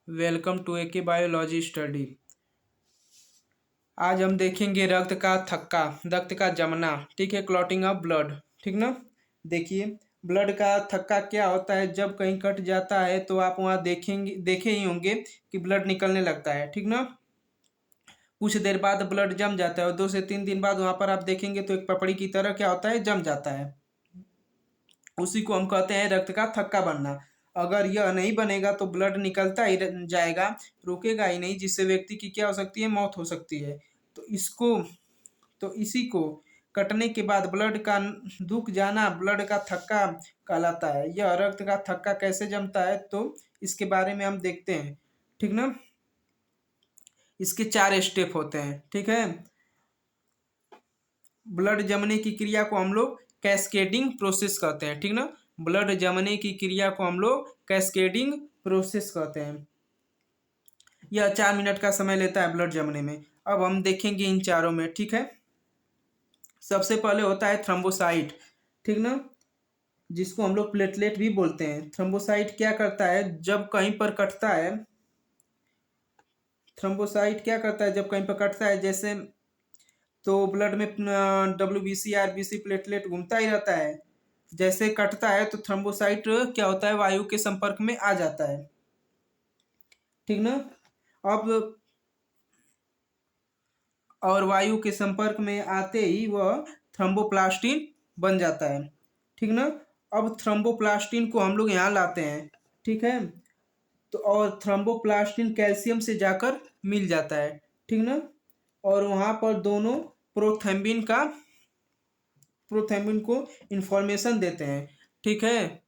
Welcome to ए के biology study. आज हम देखेंगे रक्त का थक्का, रक्त का जमना। ठीक है, क्लॉटिंग ऑफ ब्लड। ठीक ना। देखिए, ब्लड का थक्का क्या होता है। जब कहीं कट जाता है तो आप वहाँ देखे ही होंगे कि ब्लड निकलने लगता है। ठीक ना। कुछ देर बाद ब्लड जम जाता है और 2 से 3 दिन बाद वहाँ पर आप देखेंगे तो एक पपड़ी की तरह क्या होता है, जम जाता है। उसी को हम कहते हैं रक्त का थक्का बनना। अगर यह नहीं बनेगा तो ब्लड निकलता ही जाएगा, रुकेगा ही नहीं, जिससे व्यक्ति की क्या हो सकती है, मौत हो सकती है। तो इसी को कटने के बाद ब्लड का रुक जाना ब्लड का थक्का कहलाता है। यह रक्त का थक्का कैसे जमता है तो इसके बारे में हम देखते हैं। ठीक ना। इसके 4 स्टेप होते हैं। ठीक है। ब्लड जमने की क्रिया को हम लोग कैस्केडिंग प्रोसेस कहते हैं। ठीक ना। ब्लड जमने की क्रिया को हम लोग कैस्केडिंग प्रोसेस कहते हैं। यह 4 मिनट का समय लेता है ब्लड जमने में। अब हम देखेंगे इन चारों में। ठीक है। सबसे पहले होता है थ्रोम्बोसाइट। ठीक ना। जिसको हम लोग प्लेटलेट भी बोलते हैं। थ्रोम्बोसाइट क्या करता है, जब कहीं पर कटता है, थ्रोम्बोसाइट क्या करता है जब कहीं पर कटता है, जैसे तो ब्लड में WBC RBC प्लेटलेट घूमता ही रहता है। जैसे कटता है तो थ्रोम्बोसाइट क्या होता है, वायु के संपर्क में आ जाता है। ठीक ना। अब और वायु के संपर्क में आते ही वह थ्रोम्बोप्लास्टिन बन जाता है। ठीक ना। अब थ्रोम्बोप्लास्टिन को हम लोग यहाँ लाते हैं। ठीक है। तो और थ्रोम्बोप्लास्टिन कैल्शियम से जाकर मिल जाता है। ठीक ना। और वहाँ पर दोनों प्रोथैम्बिन को इंफॉर्मेशन देते हैं। ठीक है।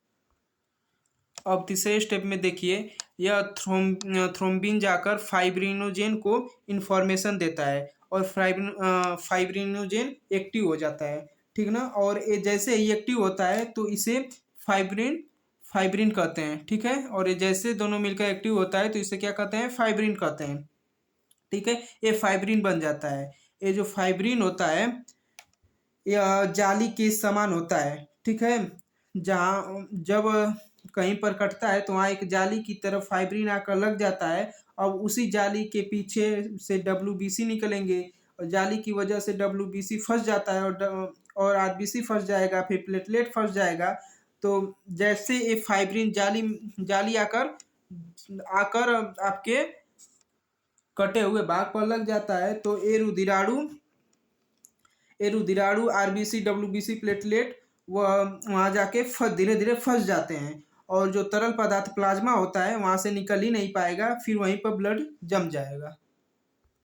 अब तीसरे स्टेप में देखिए, यह थ्रोम्बिन जाकर फाइब्रिनोजेन को इंफॉर्मेशन देता है और फाइब्रिनोजेन एक्टिव हो जाता है। ठीक ना। और ये जैसे ही एक्टिव होता है तो इसे फाइब्रिन फाइब्रिन कहते हैं। ठीक है। और ये जैसे दोनों मिलकर एक्टिव होता है तो इसे क्या कहते हैं, फाइब्रिन कहते हैं। ठीक है। ये फाइब्रिन बन जाता है। ये जो फाइब्रिन होता है यह जाली के समान होता है। ठीक है। जहाँ जब कहीं पर कटता है तो वहाँ एक जाली की तरफ फाइब्रिन आकर लग जाता है। अब उसी जाली के पीछे से WBC निकलेंगे और जाली की वजह से WBC फंस जाता है और RBC फंस जाएगा, फिर प्लेटलेट फंस जाएगा। तो जैसे ये फाइब्रिन जाली जाली आकर आकर आपके कटे हुए भाग पर लग जाता है तो ये रुधिराणु RBC WBC प्लेटलेट वह वहाँ जाके धीरे धीरे फंस जाते हैं और जो तरल पदार्थ प्लाज्मा होता है वहाँ से निकल ही नहीं पाएगा, फिर वहीं पर ब्लड जम जाएगा।